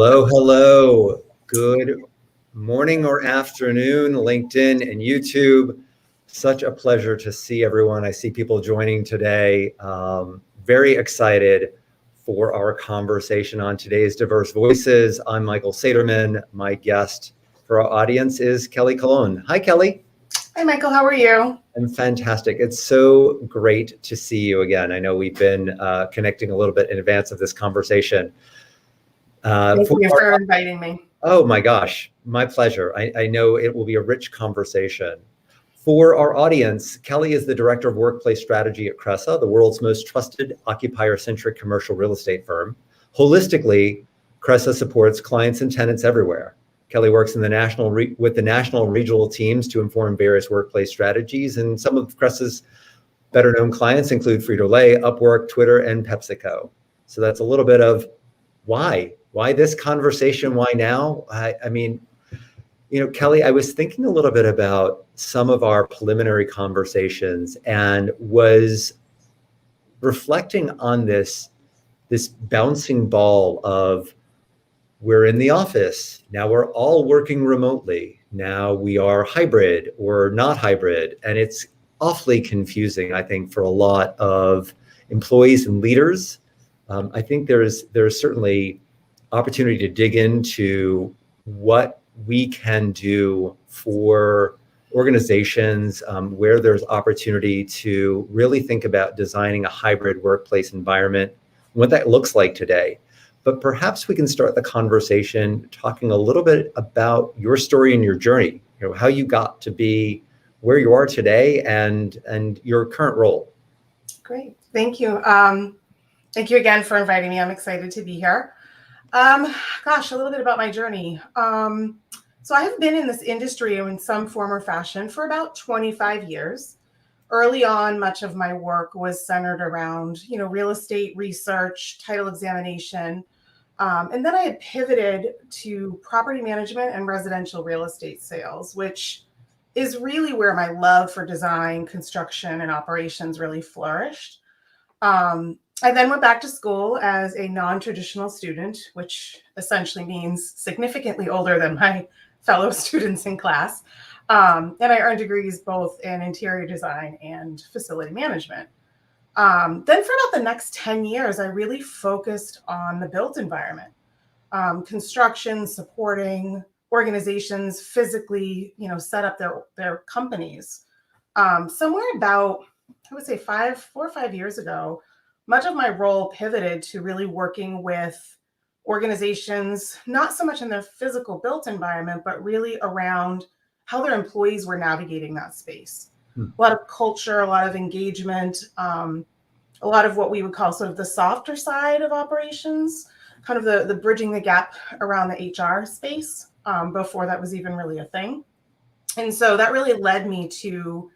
Hello, hello. Good morning or afternoon, LinkedIn and YouTube. Such a pleasure to see everyone. I see people joining today. Very excited for our conversation on today's Diverse Voices. I'm Michael Saterman. My guest for our audience is Kelly Colón. Hi, Kelly. Hi, Michael. How are you? I'm fantastic. It's so great to see you again. I know we've been connecting a little bit in advance of this conversation. Thank you for inviting me. Oh my gosh, my pleasure. I know it will be a rich conversation. For our audience, Kelly is the Director of Workplace Strategy at Cresa, the world's most trusted occupier-centric commercial real estate firm. Holistically, Cresa supports clients and tenants everywhere. Kelly works in the with the national and regional teams to inform various workplace strategies, and some of Cresa's better-known clients include Frito-Lay, Upwork, Twitter, and PepsiCo. So that's a little bit of why this conversation? Why now? I mean, Kelly, I was thinking a little bit about some of our preliminary conversations and was reflecting on this bouncing ball of we're in the office. Now we're all working remotely. Now we are hybrid or not hybrid. And it's awfully confusing, I think, for a lot of employees and leaders. I think there's certainly opportunity to dig into what we can do for organizations where there's opportunity to really think about designing a hybrid workplace environment, what that looks like today. But perhaps we can start the conversation talking a little bit about your story and your journey, how you got to be where you are today and your current role. Great, thank you. Thank you again for inviting me. I'm excited to be here. Gosh, a little bit about my journey. So I have been in this industry in some form or fashion for about 25 years. Early on, much of my work was centered around, real estate research, title examination. And then I had pivoted to property management and residential real estate sales, which is really where my love for design, construction, and operations really flourished. I then went back to school as a non-traditional student, which essentially means significantly older than my fellow students in class. And I earned degrees both in interior design and facility management. Then for about the next 10 years, I really focused on the built environment, construction, supporting organizations physically, set up their companies. Somewhere about, I would say 4 or 5 years ago, much of my role pivoted to really working with organizations, not so much in their physical built environment, but really around how their employees were navigating that space. A lot of culture, a lot of engagement, a lot of what we would call sort of the softer side of operations, kind of the bridging the gap around the HR space before that was even really a thing. And so that really led me to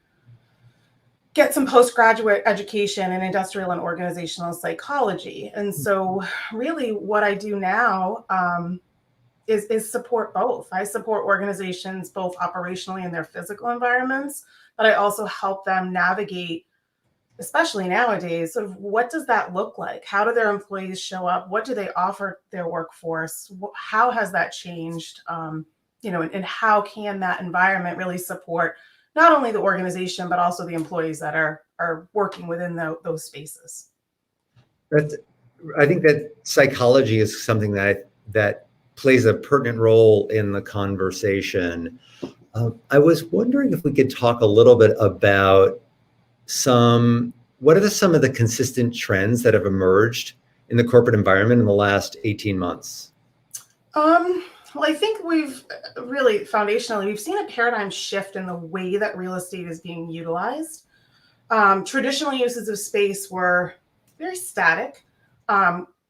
get some postgraduate education in industrial and organizational psychology. And so really what I do now is support both. I support organizations both operationally in their physical environments, but I also help them navigate, especially nowadays, sort of what does that look like? How do their employees show up? What do they offer their workforce? How has that changed? And how can that environment really support not only the organization, but also the employees that are working within those spaces? I think that psychology is something that plays a pertinent role in the conversation. I was wondering if we could talk a little bit about what are some of the consistent trends that have emerged in the corporate environment in the last 18 months? Well, I think we've really foundationally, we've seen a paradigm shift in the way that real estate is being utilized. Traditional uses of space were very static,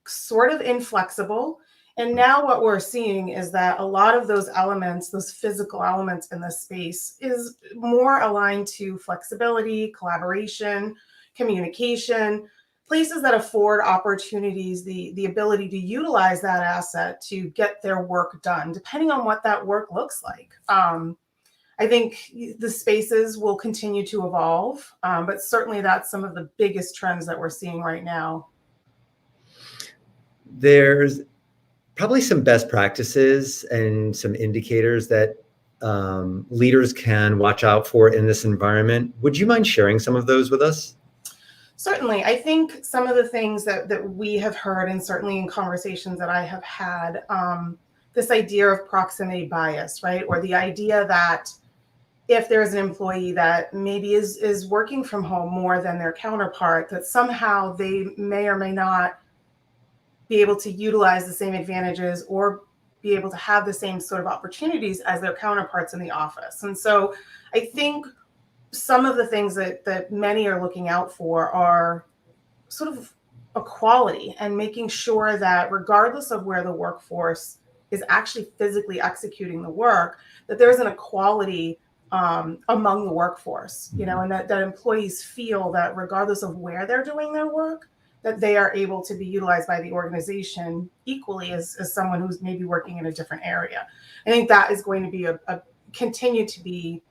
sort of inflexible. And now what we're seeing is that a lot of those elements, those physical elements in the space is more aligned to flexibility, collaboration, communication, places that afford opportunities, the ability to utilize that asset to get their work done, depending on what that work looks like. I think the spaces will continue to evolve, but certainly that's some of the biggest trends that we're seeing right now. probably some best practices and some indicators that leaders can watch out for in this environment. Would you mind sharing some of those with us? Certainly. I think some of the things that we have heard, and certainly in conversations that I have had, this idea of proximity bias, right? Or the idea that if there's an employee that maybe is working from home more than their counterpart, that somehow they may or may not be able to utilize the same advantages or be able to have the same sort of opportunities as their counterparts in the office. And so I think some of the things that many are looking out for are sort of equality and making sure that regardless of where the workforce is actually physically executing the work, that there's an equality among the workforce, and that employees feel that regardless of where they're doing their work, that they are able to be utilized by the organization equally as someone who's maybe working in a different area. I think that is going to be a continue to be,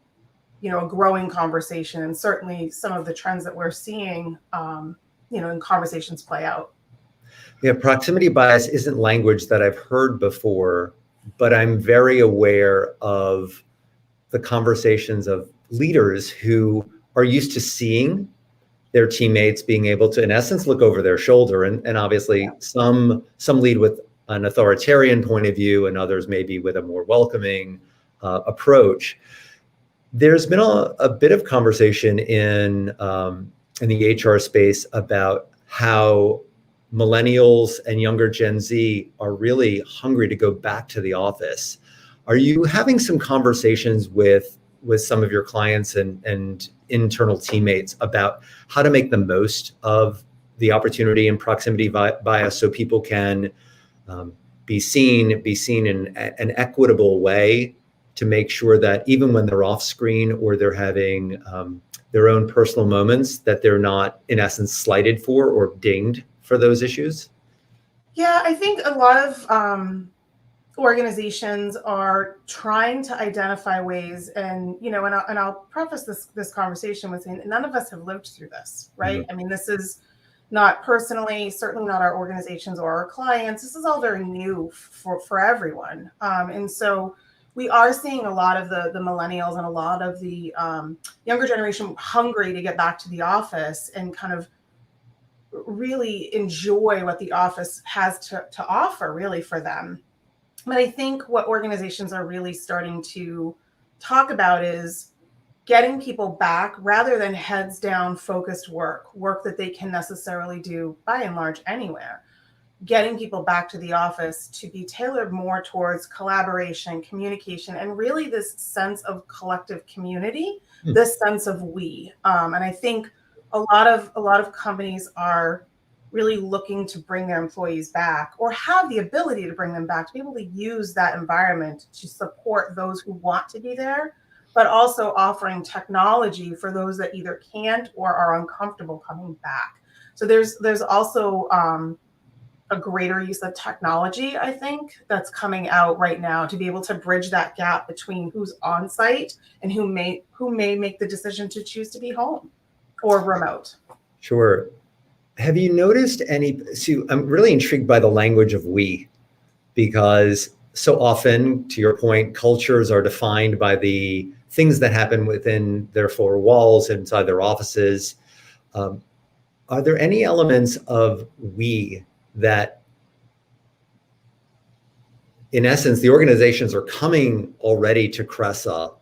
a growing conversation, and certainly some of the trends that we're seeing, in conversations play out. Yeah, proximity bias isn't language that I've heard before, but I'm very aware of the conversations of leaders who are used to seeing their teammates being able to, in essence, look over their shoulder. And obviously some lead with an authoritarian point of view and others maybe with a more welcoming approach. There's been a bit of conversation in the HR space about how millennials and younger Gen Z are really hungry to go back to the office. Are you having some conversations with some of your clients and internal teammates about how to make the most of the opportunity and proximity bias so people can be seen in an equitable way to make sure that even when they're off screen or they're having their own personal moments, that they're not, in essence, slighted for or dinged for those issues? Yeah, I think a lot of organizations are trying to identify ways, and I'll preface this conversation with saying that none of us have lived through this, right? Mm-hmm. I mean, this is not personally, certainly not our organizations or our clients. This is all very new for everyone, and so we are seeing a lot of the millennials and a lot of the younger generation hungry to get back to the office and kind of really enjoy what the office has to offer, really, for them. But I think what organizations are really starting to talk about is getting people back rather than heads down focused work that they can necessarily do by and large anywhere. Getting people back to the office to be tailored more towards collaboration, communication, and really this sense of collective community, this sense of we. And I think a lot of companies are really looking to bring their employees back or have the ability to bring them back, to be able to use that environment to support those who want to be there, but also offering technology for those that either can't or are uncomfortable coming back. So there's also a greater use of technology, I think, that's coming out right now to be able to bridge that gap between who's on site and who may make the decision to choose to be home or remote. Sure. Have you noticed I'm really intrigued by the language of we, because so often, to your point, cultures are defined by the things that happen within their four walls, inside their offices. Are there any elements of we that, in essence, the organizations are coming already to Cresa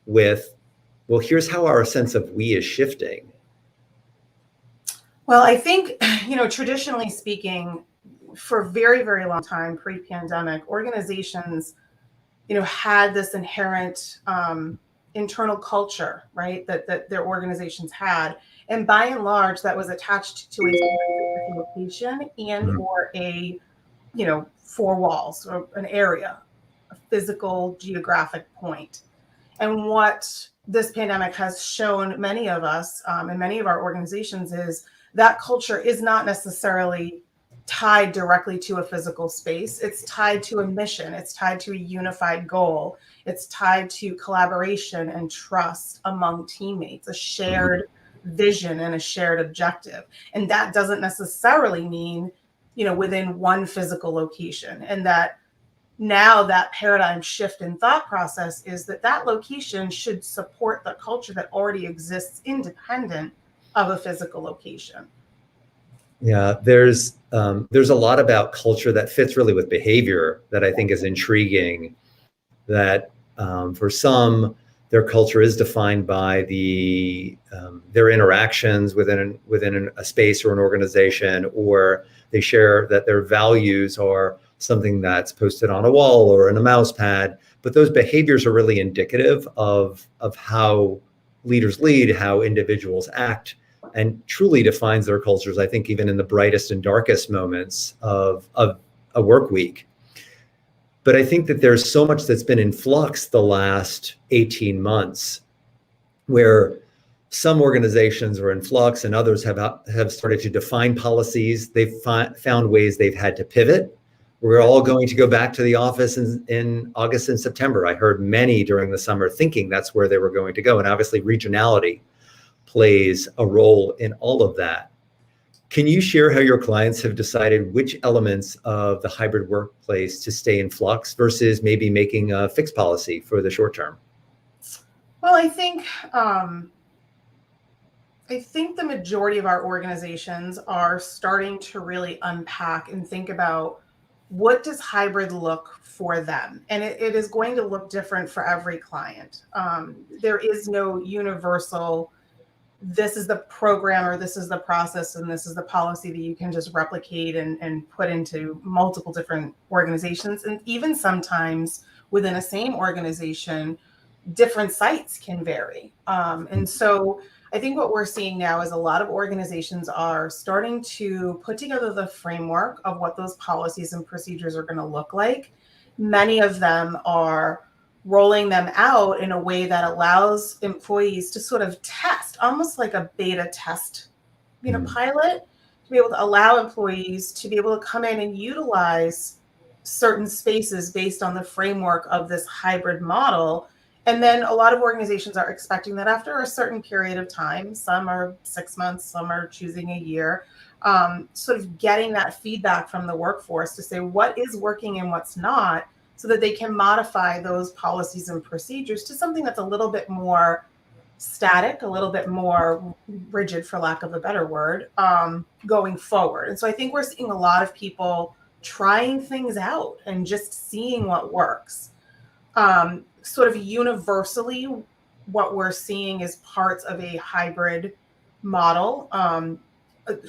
with, well, here's how our sense of we is shifting? Well, I think, traditionally speaking, for a very, very long time, pre-pandemic, organizations, had this inherent internal culture, right, that their organizations had. And by and large, that was attached to a specific location and or a, four walls or an area, a physical geographic point. And what this pandemic has shown many of us and many of our organizations is that culture is not necessarily tied directly to a physical space. It's tied to a mission. It's tied to a unified goal. It's tied to collaboration and trust among teammates, a shared vision and a shared objective. And that doesn't necessarily mean within one physical location. And that now that paradigm shift in thought process is that location should support the culture that already exists independent of a physical location. Yeah, there's a lot about culture that fits really with behavior that I think is intriguing. That for some, their culture is defined by their interactions within a space or an organization, or they share that their values are something that's posted on a wall or in a mouse pad. But those behaviors are really indicative of how leaders lead, how individuals act, and truly defines their cultures, I think, even in the brightest and darkest moments of a work week. But I think that there's so much that's been in flux the last 18 months, where some organizations are in flux and others have started to define policies. They've found ways they've had to pivot. We're all going to go back to the office in August and September. I heard many during the summer thinking that's where they were going to go. And obviously regionality plays a role in all of that. Can you share how your clients have decided which elements of the hybrid workplace to stay in flux versus maybe making a fixed policy for the short term? Well, I think the majority of our organizations are starting to really unpack and think about what does hybrid look for them? And it is going to look different for every client. There is no universal, this is the program or this is the process and this is the policy that you can just replicate and put into multiple different organizations. And even sometimes within a same organization, different sites can vary. And so I think what we're seeing now is a lot of organizations are starting to put together the framework of what those policies and procedures are going to look like. Many of them are rolling them out in a way that allows employees to sort of test, almost like a beta test, pilot, to be able to allow employees to be able to come in and utilize certain spaces based on the framework of this hybrid model. And then a lot of organizations are expecting that after a certain period of time, some are 6 months, some are choosing a year, sort of getting that feedback from the workforce to say what is working and what's not, so that they can modify those policies and procedures to something that's a little bit more static, a little bit more rigid, for lack of a better word, going forward. And so I think we're seeing a lot of people trying things out and just seeing what works. Sort of universally, what we're seeing is parts of a hybrid model,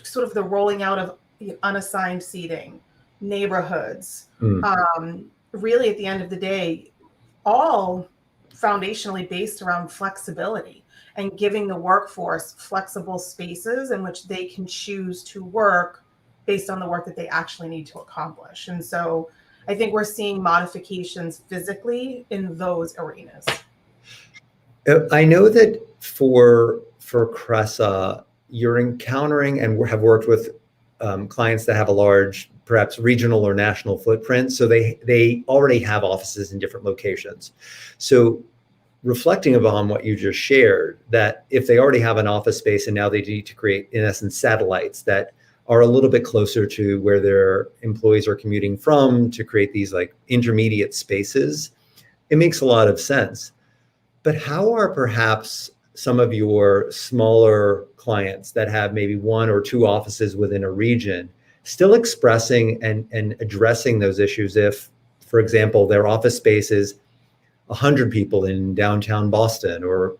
sort of the rolling out of unassigned seating, neighborhoods, really at the end of the day, all foundationally based around flexibility and giving the workforce flexible spaces in which they can choose to work based on the work that they actually need to accomplish. And so I think we're seeing modifications physically in those arenas. I know that for Cresa, you're encountering and have worked with clients that have a large, perhaps regional or national footprint. So they already have offices in different locations. So reflecting upon what you just shared, that if they already have an office space and now they need to create, in essence, satellites that are a little bit closer to where their employees are commuting from to create these like intermediate spaces, it makes a lot of sense. But how are perhaps some of your smaller clients that have maybe 1 or 2 offices within a region still expressing and addressing those issues if, for example, their office space is 100 people in downtown Boston? Or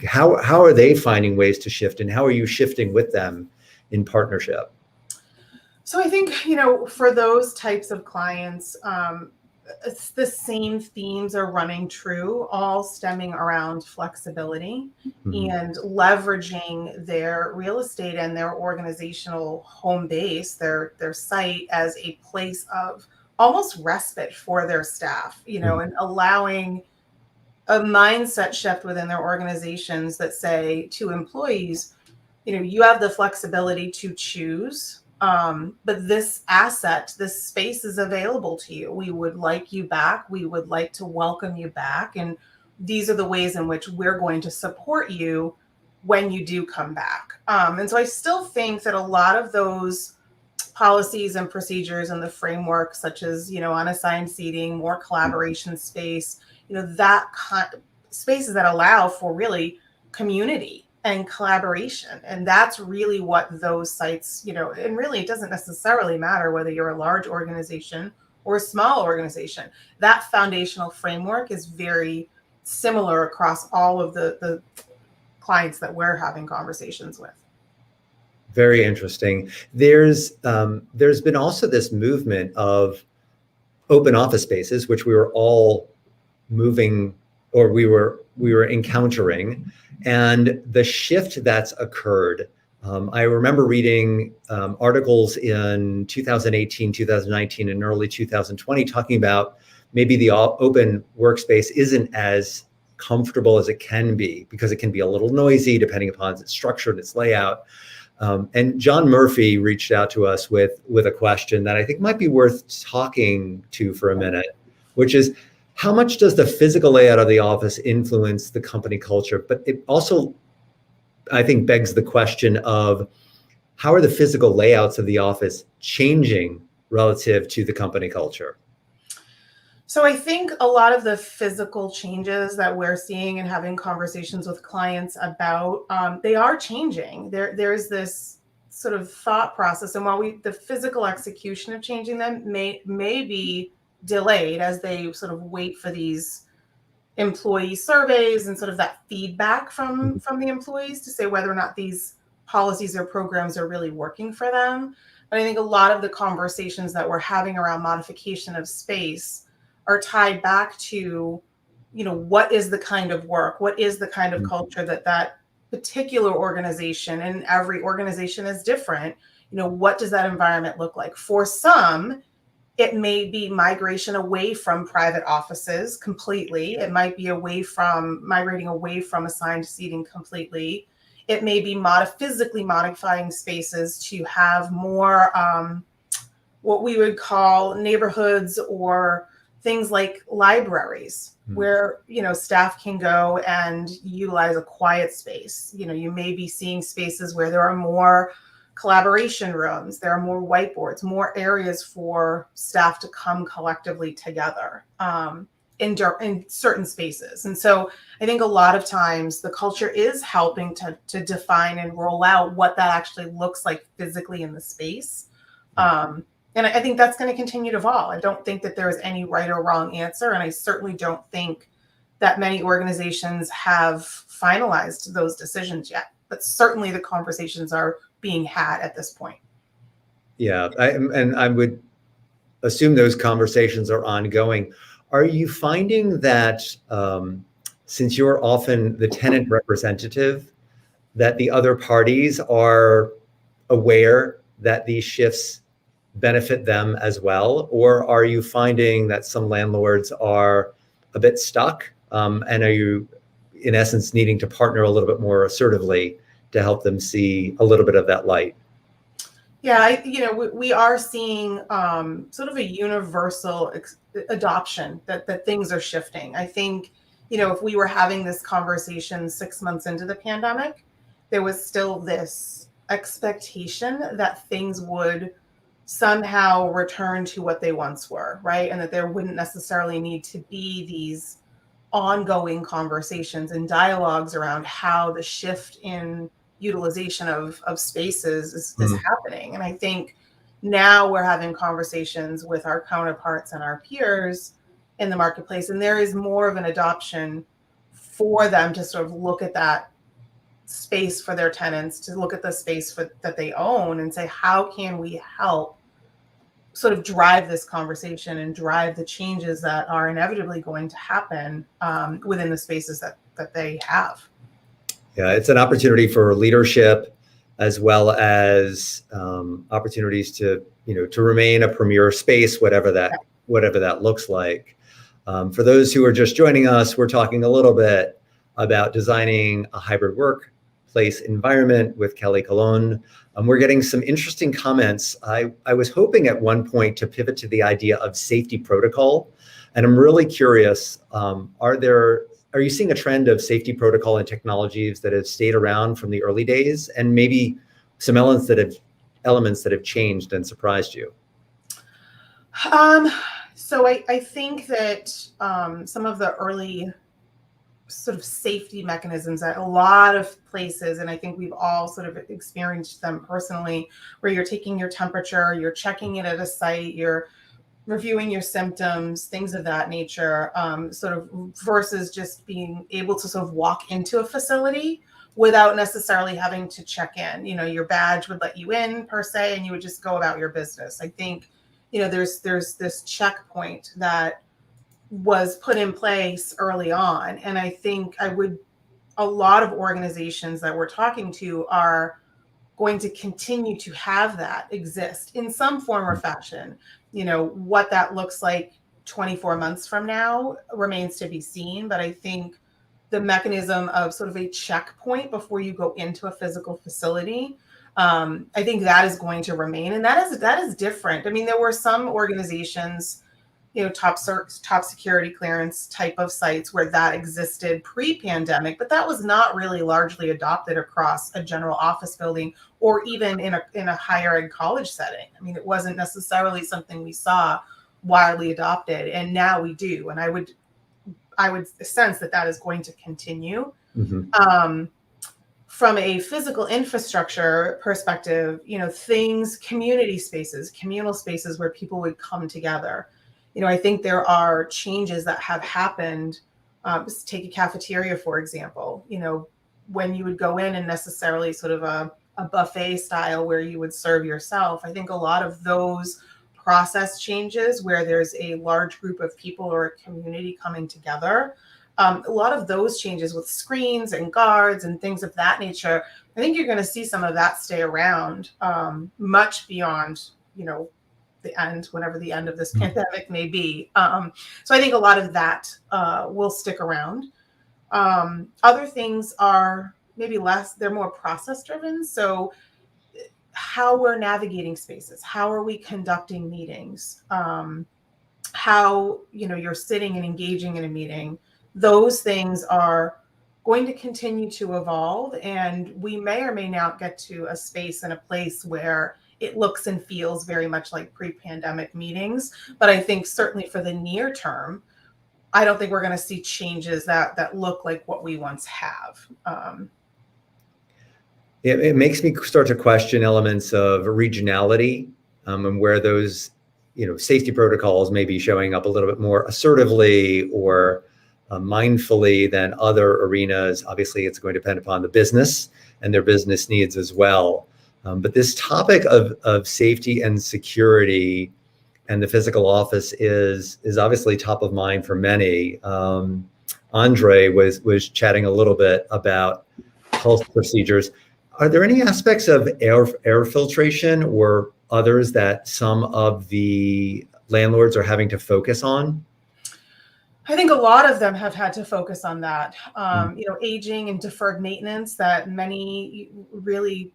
how are they finding ways to shift, and how are you shifting with them in partnership? So I think, for those types of clients, it's the same themes are running true, all stemming around flexibility and leveraging their real estate and their organizational home base, their site, as a place of almost respite for their staff, and allowing a mindset shift within their organizations that say to employees, you have the flexibility to choose, but this asset, this space is available to you. We would like you back. We would like to welcome you back. And these are the ways in which we're going to support you when you do come back. And so I still think that a lot of those policies and procedures and the framework, such as, unassigned seating, more collaboration space, spaces that allow for really community and collaboration. And that's really what those sites, and really it doesn't necessarily matter whether you're a large organization or a small organization. That foundational framework is very similar across all of the clients that we're having conversations with. Very interesting. There's been also this movement of open office spaces, which we were all moving, or we were encountering, and the shift that's occurred. I remember reading articles in 2018, 2019, and early 2020 talking about maybe the open workspace isn't as comfortable as it can be because it can be a little noisy depending upon its structure and its layout. And John Murphy reached out to us with a question that I think might be worth talking to for a minute, which is, how much does the physical layout of the office influence the company culture? But it also, I think, begs the question of, how are the physical layouts of the office changing relative to the company culture? So I think a lot of the physical changes that we're seeing and having conversations with clients about, they are changing. There's this sort of thought process, and while the physical execution of changing them may be delayed as they sort of wait for these employee surveys and sort of that feedback from the employees to say whether or not these policies or programs are really working for them. But I think a lot of the conversations that we're having around modification of space are tied back to, what is the kind of work, what is the kind of culture that particular organization, and every organization is different, what does that environment look like? For some, it may be migration away from private offices completely. It might be migrating away from assigned seating completely. It may be physically modifying spaces to have more what we would call neighborhoods, or things like libraries where, staff can go and utilize a quiet space. You may be seeing spaces where there are more collaboration rooms, there are more whiteboards, more areas for staff to come collectively together in certain spaces. And so I think a lot of times the culture is helping to define and roll out what that actually looks like physically in the space. And I think that's going to continue to evolve. I don't think that there is any right or wrong answer. And I certainly don't think that many organizations have finalized those decisions yet. But certainly the conversations are being had at this point. Yeah, I would assume those conversations are ongoing. Are you finding that since you're often the tenant representative, that the other parties are aware that these shifts benefit them as well? Or are you finding that some landlords are a bit stuck? And are you, in essence, needing to partner a little bit more assertively to help them see a little bit of that light? Yeah, we are seeing sort of a universal adoption that things are shifting. I think, if we were having this conversation 6 months into the pandemic, there was still this expectation that things would somehow return to what they once were, right? And that there wouldn't necessarily need to be these ongoing conversations and dialogues around how the shift in utilization of spaces is happening. And I think now we're having conversations with our counterparts and our peers in the marketplace, and there is more of an adoption for them to sort of look at that space for their tenants, to look at the space that they own and say, how can we help sort of drive this conversation and drive the changes that are inevitably going to happen within the spaces that they have. Yeah, it's an opportunity for leadership, as well as opportunities to remain a premier space, whatever that looks like. For those who are just joining us, we're talking a little bit about designing a hybrid workplace environment with Kelly Colón. We're getting some interesting comments. I was hoping at one point to pivot to the idea of safety protocol, and I'm really curious, are you seeing a trend of safety protocol and technologies that have stayed around from the early days, and maybe some elements that have elements that have changed and surprised you? So I think that some of the early sort of safety mechanisms at a lot of places, and I think we've all sort of experienced them personally, where you're taking your temperature, you're checking it at a site, you're reviewing your symptoms, things of that nature, sort of versus just being able to sort of walk into a facility without necessarily having to check in. You know, your badge would let you in per se, and you would just go about your business. I think, you know, there's this checkpoint that was put in place early on. And I think a lot of organizations that we're talking to are going to continue to have that exist in some form or fashion. You know, what that looks like 24 months from now remains to be seen. But I think the mechanism of sort of a checkpoint before you go into a physical facility, I think that is going to remain. And that is different. I mean, there were some organizations, you know, top security clearance type of sites where that existed pre-pandemic, but that was not really largely adopted across a general office building or even in a higher ed college setting. I mean, it wasn't necessarily something we saw widely adopted, and now we do. And I would sense that is going to continue. Mm-hmm. From a physical infrastructure perspective, you know, community spaces, communal spaces where people would come together. You know, I think there are changes that have happened. Just take a cafeteria, for example. You know, when you would go in and necessarily sort of a buffet style where you would serve yourself, I think a lot of those process changes where there's a large group of people or a community coming together, a lot of those changes with screens and guards and things of that nature, I think you're going to see some of that stay around much beyond, you know, the end, whenever the end of this pandemic may be. So I think a lot of that will stick around. Other things are maybe less, they're more process driven. So how we're navigating spaces, how are we conducting meetings, how, you know, you're sitting and engaging in a meeting, those things are going to continue to evolve. And we may or may not get to a space and a place where it looks and feels very much like pre-pandemic meetings. But I think certainly for the near term, I don't think we're going to see changes that look like what we once have. It makes me start to question elements of regionality, and where those, you know, safety protocols may be showing up a little bit more assertively or mindfully than other arenas. Obviously, it's going to depend upon the business and their business needs as well. But this topic of safety and security and the physical office is obviously top of mind for many. Andre was chatting a little bit about health procedures. Are there any aspects of air filtration or others that some of the landlords are having to focus on? I think a lot of them have had to focus on that. You know, aging and deferred maintenance that many really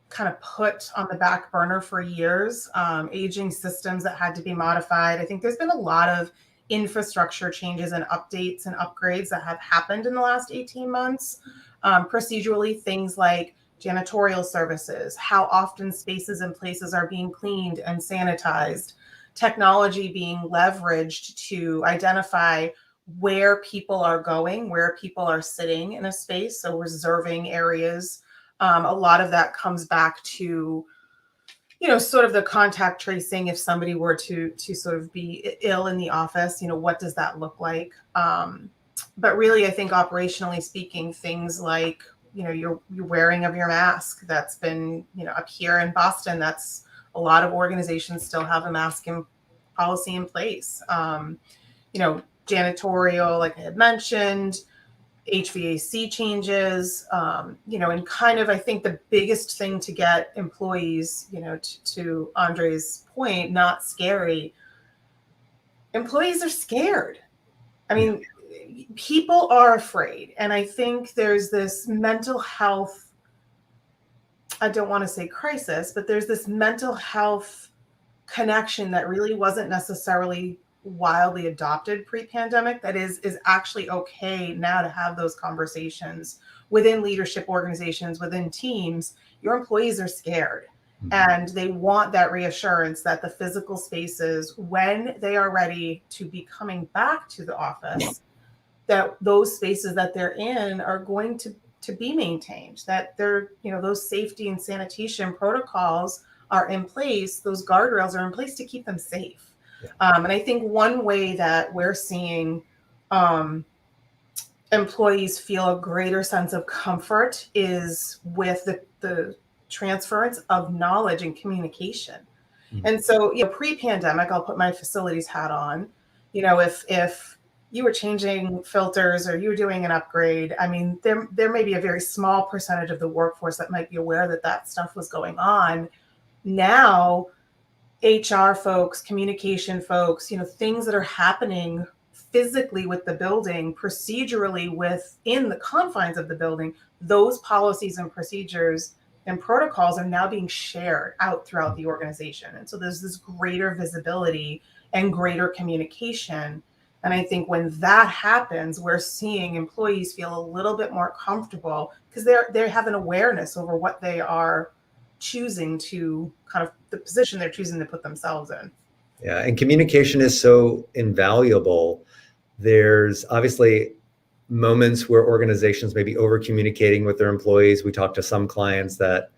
kind of put on the back burner for years, aging systems that had to be modified. I think there's been a lot of infrastructure changes and updates and upgrades that have happened in the last 18 months. Procedurally, things like janitorial services, how often spaces and places are being cleaned and sanitized, technology being leveraged to identify where people are going, where people are sitting in a space, so reserving areas. A lot of that comes back to, you know, sort of the contact tracing. If somebody were to sort of be ill in the office, you know, what does that look like? But really, I think operationally speaking, things like, you know, your wearing of your mask, that's been, you know, up here in Boston, that's a lot of organizations still have a mask policy in place. You know, janitorial, like I had mentioned, HVAC changes, you know, and kind of, I think the biggest thing to get employees, you know, to Andre's point, not scary. Employees are scared. I mean, people are afraid. And I think there's this mental health, I don't want to say crisis, but there's this mental health connection that really wasn't necessarily wildly adopted pre-pandemic, that is actually okay now to have those conversations within leadership organizations, within teams. Your employees are scared, And they want that reassurance that the physical spaces, when they are ready to be coming back to the office, that those spaces that they're in are going to be maintained, that they're, those safety and sanitation protocols are in place, those guardrails are in place to keep them safe. Yeah. And I think one way that we're seeing employees feel a greater sense of comfort is with the transference of knowledge and communication. And so, pre-pandemic, I'll put my facilities hat on. If you were changing filters or you were doing an upgrade, I mean, there may be a very small percentage of the workforce that might be aware that stuff was going on. Now, HR folks, communication folks, things that are happening physically with the building, procedurally within the confines of the building, those policies and procedures and protocols are now being shared out throughout the organization. And so there's this greater visibility and greater communication. And I think when that happens, we're seeing employees feel a little bit more comfortable because they have an awareness over what they are choosing to kind of the position they're choosing to put themselves in. Yeah, and communication is so invaluable. There's obviously moments where organizations may be over communicating with their employees. We talk to some clients that,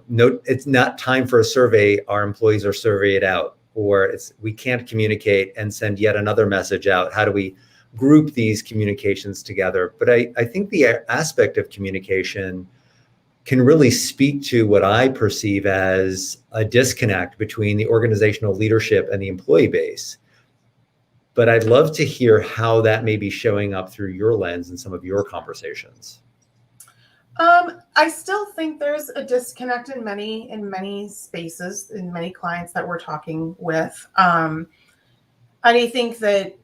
no, it's not time for a survey. Our employees are surveyed out, or we can't communicate and send yet another message out. How do we group these communications together? But I think the aspect of communication can really speak to what I perceive as a disconnect between the organizational leadership and the employee base. But I'd love to hear how that may be showing up through your lens in some of your conversations. I still think there's a disconnect in many spaces, in many clients that we're talking with. And I think that,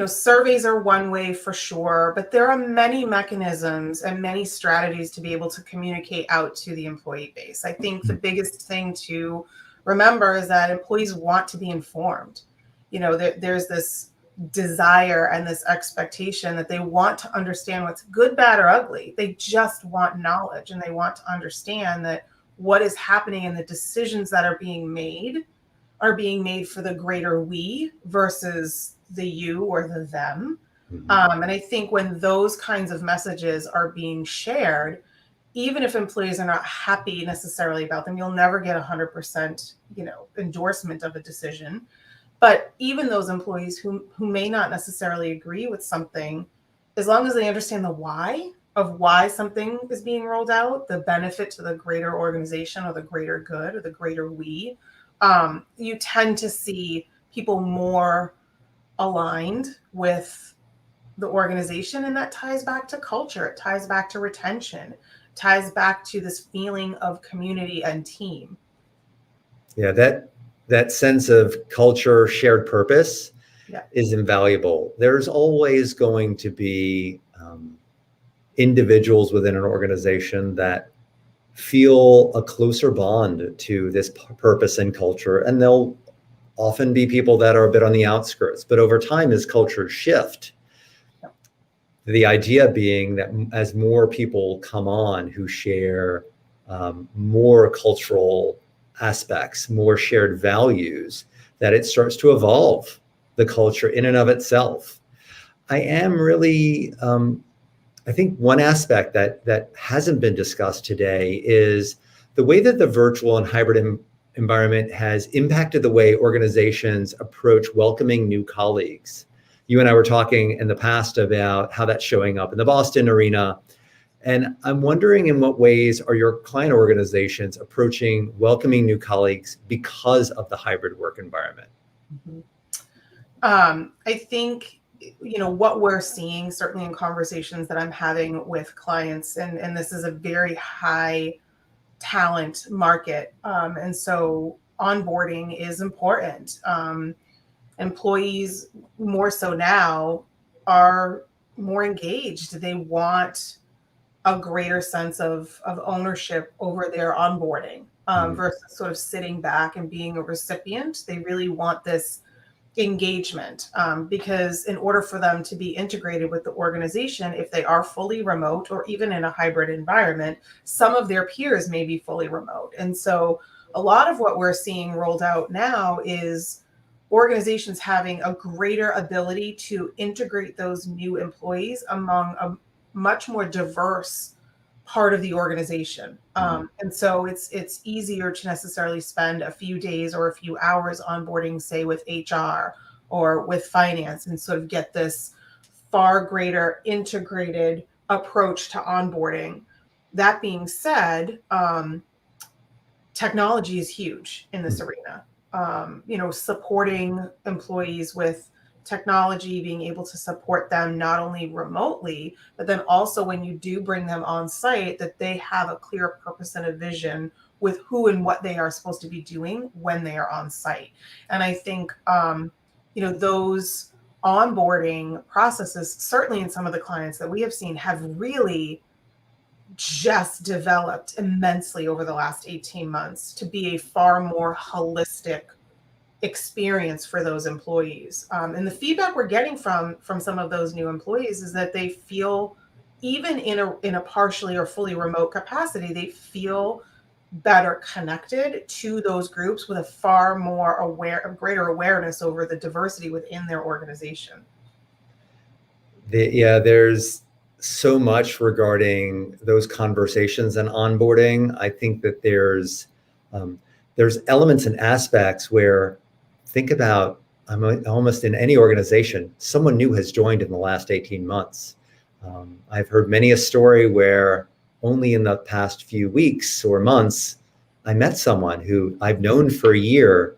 surveys are one way for sure, but there are many mechanisms and many strategies to be able to communicate out to the employee base. I think the biggest thing to remember is that employees want to be informed. There's this desire and this expectation that they want to understand what's good, bad, or ugly. They just want knowledge, and they want to understand that what is happening and the decisions that are being made for the greater we versus the you or the them. And I think when those kinds of messages are being shared, even if employees are not happy necessarily about them, you'll never get 100%, endorsement of a decision. But even those employees who may not necessarily agree with something, as long as they understand the why of why something is being rolled out, the benefit to the greater organization or the greater good or the greater we, you tend to see people more aligned with the organization. And that ties back to culture. It ties back to retention, ties back to this feeling of community and team. Yeah, that sense of culture, shared purpose is invaluable. There's always going to be individuals within an organization that feel a closer bond to this purpose and culture, and they'll often be people that are a bit on the outskirts. But over time, as cultures shift, the idea being that as more people come on who share more cultural aspects, more shared values, that it starts to evolve the culture in and of itself. I am really, I think one aspect that hasn't been discussed today is the way that the virtual and hybrid environment has impacted the way organizations approach welcoming new colleagues. You and I were talking in the past about how that's showing up in the Boston arena. And I'm wondering, in what ways are your client organizations approaching welcoming new colleagues because of the hybrid work environment? I think, what we're seeing, certainly in conversations that I'm having with clients, and this is a very high talent market. And so onboarding is important. Employees, more so now, are more engaged. They want a greater sense of ownership over their onboarding versus sort of sitting back and being a recipient. They really want this engagement, because in order for them to be integrated with the organization, if they are fully remote or even in a hybrid environment, some of their peers may be fully remote. And so a lot of what we're seeing rolled out now is organizations having a greater ability to integrate those new employees among a much more diverse part of the organization. And so it's easier to necessarily spend a few days or a few hours onboarding, say, with HR or with finance, and sort of get this far greater integrated approach to onboarding. That being said, technology is huge in this arena. Supporting employees with technology, being able to support them not only remotely, but then also when you do bring them on site, that they have a clear purpose and a vision with who and what they are supposed to be doing when they are on site. And I think, those onboarding processes, certainly in some of the clients that we have seen, have really just developed immensely over the last 18 months to be a far more holistic experience for those employees. And the feedback we're getting from some of those new employees is that they feel, even in a partially or fully remote capacity, they feel better connected to those groups with a far more greater awareness over the diversity within their organization. There's so much regarding those conversations and onboarding. I think that there's elements and aspects where, think about, almost in any organization, someone new has joined in the last 18 months. I've heard many a story where only in the past few weeks or months, I met someone who I've known for a year,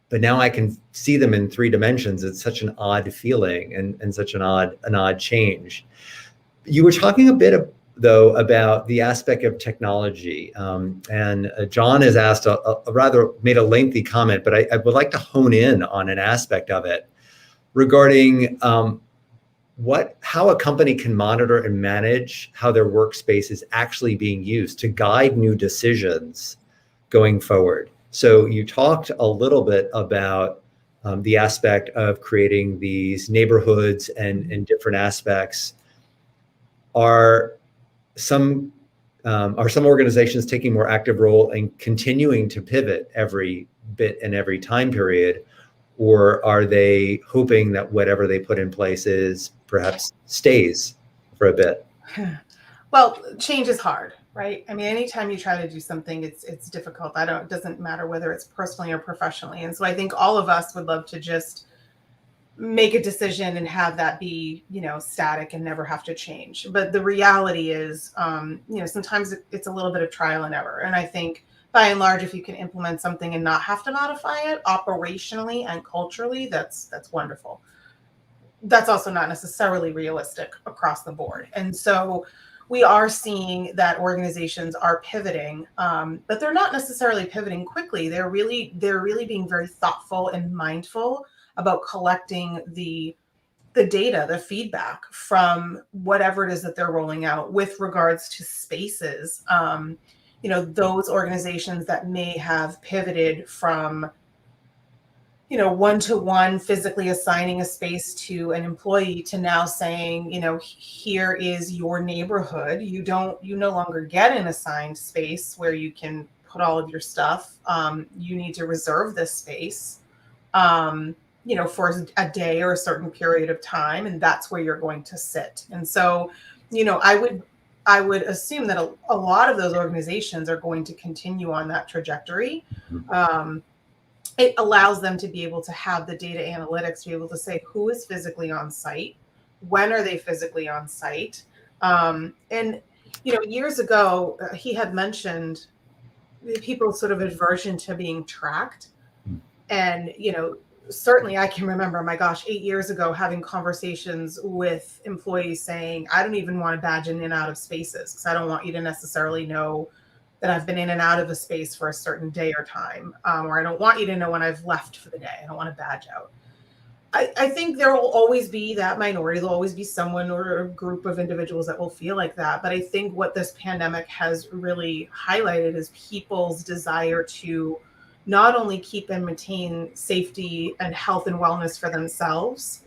but now I can see them in 3 dimensions. It's such an odd feeling and such an odd change. You were talking a bit though about the aspect of technology, and John has asked made a lengthy comment, but I would like to hone in on an aspect of it regarding how a company can monitor and manage how their workspace is actually being used to guide new decisions going forward. So you talked a little bit about the aspect of creating these neighborhoods and different aspects. Are some organizations taking more active role in continuing to pivot every bit and every time period, or are they hoping that whatever they put in place is perhaps stays for a bit? Well, change is hard, right? I mean, anytime you try to do something, it's difficult. It doesn't matter whether it's personally or professionally. And so I think all of us would love to just make a decision and have that be, static and never have to change. But the reality is, sometimes it's a little bit of trial and error. And I think by and large, if you can implement something and not have to modify it operationally and culturally, that's wonderful. That's also not necessarily realistic across the board. And so we are seeing that organizations are pivoting, but they're not necessarily pivoting quickly. They're really being very thoughtful and mindful about collecting the data, the feedback from whatever it is that they're rolling out with regards to spaces. Those organizations that may have pivoted from, one-to-one physically assigning a space to an employee to now saying, here is your neighborhood. You no longer get an assigned space where you can put all of your stuff. You need to reserve this space, for a day or a certain period of time, and that's where you're going to sit. And so, I would assume that a lot of those organizations are going to continue on that trajectory. It allows them to be able to have the data analytics to be able to say who is physically on site, when are they physically on site. And years ago, he had mentioned people's sort of aversion to being tracked. And, certainly I can remember, my gosh, 8 years ago, having conversations with employees saying, I don't even want to badge in and out of spaces because I don't want you to necessarily know that I've been in and out of a space for a certain day or time, or I don't want you to know when I've left for the day. I don't want to badge out. I think there will always be that minority. There'll always be someone or a group of individuals that will feel like that. But I think what this pandemic has really highlighted is people's desire to not only keep and maintain safety and health and wellness for themselves,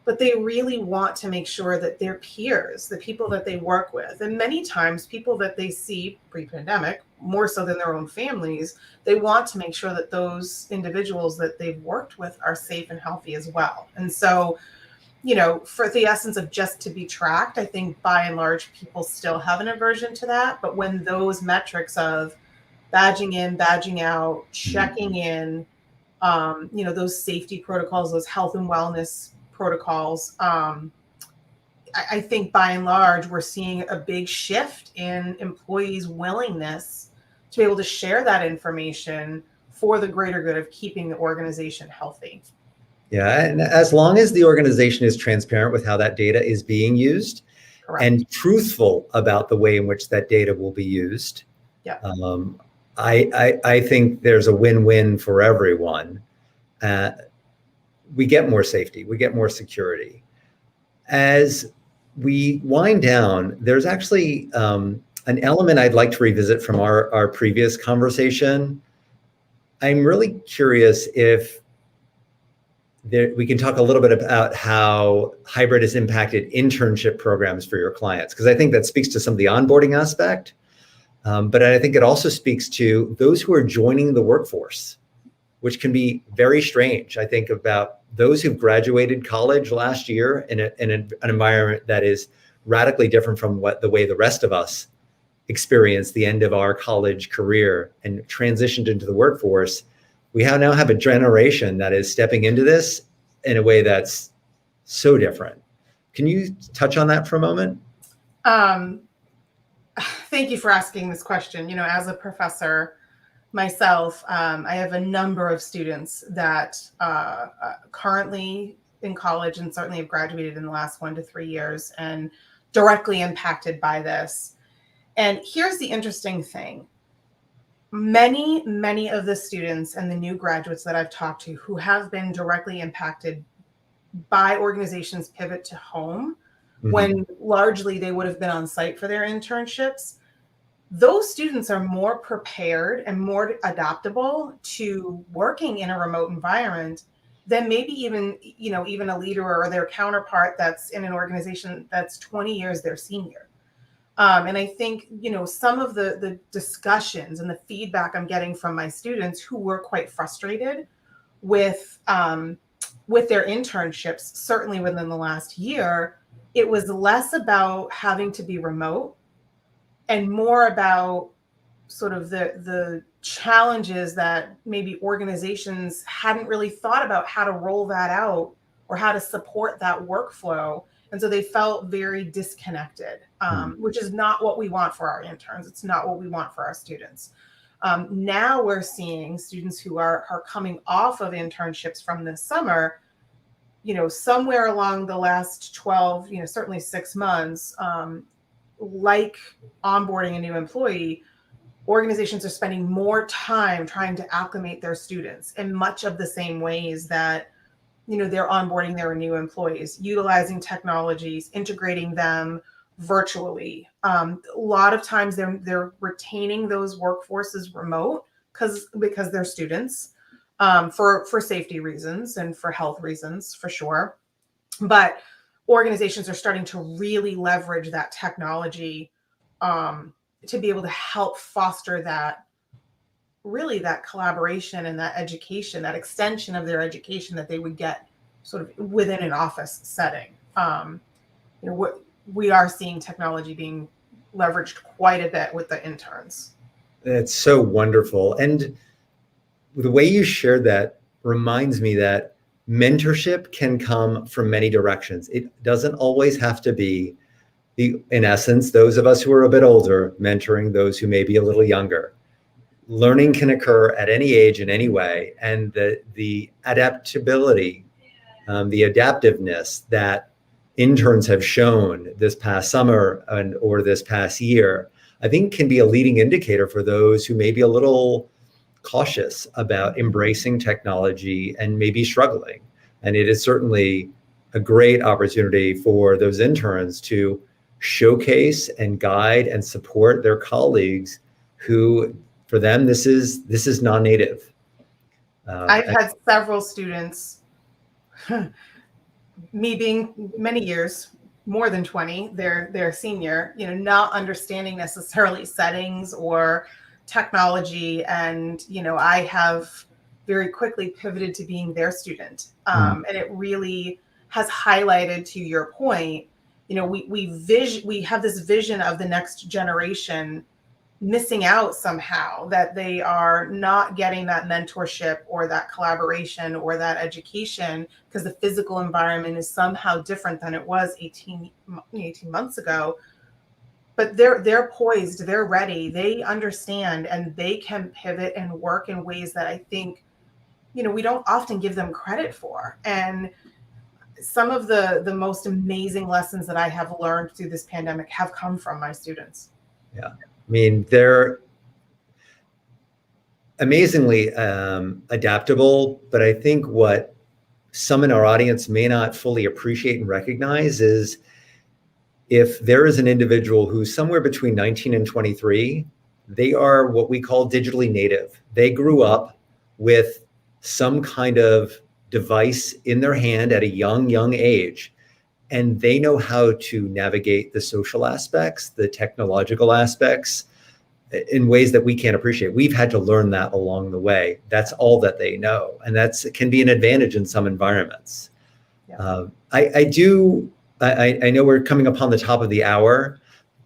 but they really want to make sure that their peers, the people that they work with, and many times people that they see pre-pandemic, more so than their own families, they want to make sure that those individuals that they've worked with are safe and healthy as well. And so, for the essence of just to be tracked, I think by and large, people still have an aversion to that. But when those metrics of badging in, badging out, checking in, those safety protocols, those health and wellness protocols, I think by and large, we're seeing a big shift in employees' willingness to be able to share that information for the greater good of keeping the organization healthy. Yeah, and as long as the organization is transparent with how that data is being used, Correct. and truthful about the way in which that data will be used, Yeah. I think there's a win-win for everyone. We get more safety, we get more security. As we wind down, there's actually an element I'd like to revisit from our previous conversation. I'm really curious if we can talk a little bit about how hybrid has impacted internship programs for your clients, because I think that speaks to some of the onboarding aspect, but I think it also speaks to those who are joining the workforce, which can be very strange. I think about those who've graduated college last year in an environment that is radically different from the way the rest of us experienced the end of our college career and transitioned into the workforce. We now have a generation that is stepping into this in a way that's so different. Can you touch on that for a moment? Thank you for asking this question. As a professor myself, I have a number of students that currently in college and certainly have graduated in the last 1 to 3 years and directly impacted by this. And here's the interesting thing. Many of the students and the new graduates that I've talked to who have been directly impacted by organizations pivot to home, when largely they would have been on site for their internships, those students are more prepared and more adaptable to working in a remote environment than maybe even a leader or their counterpart that's in an organization that's 20 years their senior. And I think, some of the discussions and the feedback I'm getting from my students who were quite frustrated with their internships, certainly within the last year, it was less about having to be remote and more about sort of the challenges that maybe organizations hadn't really thought about how to roll that out or how to support that workflow. And so they felt very disconnected, which is not what we want for our interns. It's not what we want for our students. Now we're seeing students who are coming off of internships from this summer, somewhere along the last 12, certainly 6 months, like onboarding a new employee, organizations are spending more time trying to acclimate their students in much of the same ways that they're onboarding their new employees, utilizing technologies, integrating them virtually. A lot of times they're retaining those workforces remote because they're students, for safety reasons and for health reasons, for sure. But organizations are starting to really leverage that technology to be able to help foster that collaboration and that education, that extension of their education that they would get sort of within an office setting. We are seeing technology being leveraged quite a bit with the interns. It's so wonderful. And the way you shared that reminds me that mentorship can come from many directions. It doesn't always have to be, in essence, those of us who are a bit older mentoring those who may be a little younger. Learning can occur at any age in any way, and the adaptability, the adaptiveness that interns have shown this past summer or this past year, I think can be a leading indicator for those who may be a little cautious about embracing technology and maybe struggling. And it is certainly a great opportunity for those interns to showcase and guide and support their colleagues who, for them, this is non-native. I've had several students, me being many years, more than 20, they're senior, not understanding necessarily settings or technology. And, I have very quickly pivoted to being their student. And it really has highlighted, to your point, we have this vision of the next generation missing out somehow, that they are not getting that mentorship or that collaboration or that education because the physical environment is somehow different than it was 18 months ago. But they're poised, they're ready, they understand, and they can pivot and work in ways that I think, we don't often give them credit for. And some of the most amazing lessons that I have learned through this pandemic have come from my students. Yeah. I mean, they're amazingly adaptable, but I think what some in our audience may not fully appreciate and recognize is if there is an individual who's somewhere between 19 and 23, they are what we call digitally native. They grew up with some kind of device in their hand at a young age, and they know how to navigate the social aspects, the technological aspects in ways that we can't appreciate. We've had to learn that along the way. That's all that they know. And can be an advantage in some environments. Yeah. I know we're coming upon the top of the hour,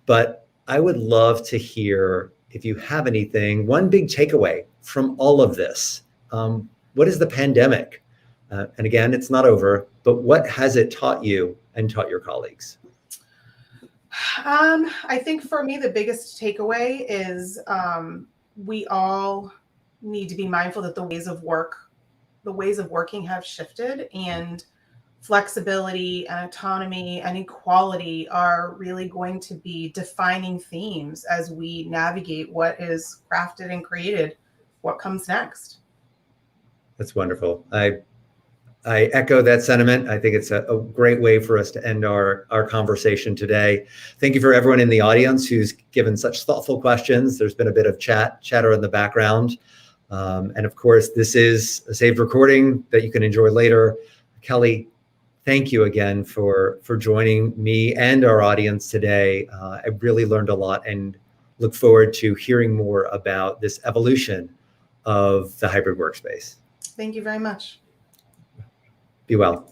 but I would love to hear if you have anything, one big takeaway from all of this. What is the pandemic? And again, it's not over, but what has it taught you and taught your colleagues? I think for me, the biggest takeaway is we all need to be mindful that the ways of working have shifted, and flexibility and autonomy and equality are really going to be defining themes as we navigate what is crafted and created, what comes next. That's wonderful. I echo that sentiment. I think it's a great way for us to end our conversation today. Thank you for everyone in the audience who's given such thoughtful questions. There's been a bit of chatter in the background. And of course, this is a saved recording that you can enjoy later. Kelly, thank you again for joining me and our audience today. I really learned a lot and look forward to hearing more about this evolution of the hybrid workspace. Thank you very much. Be well.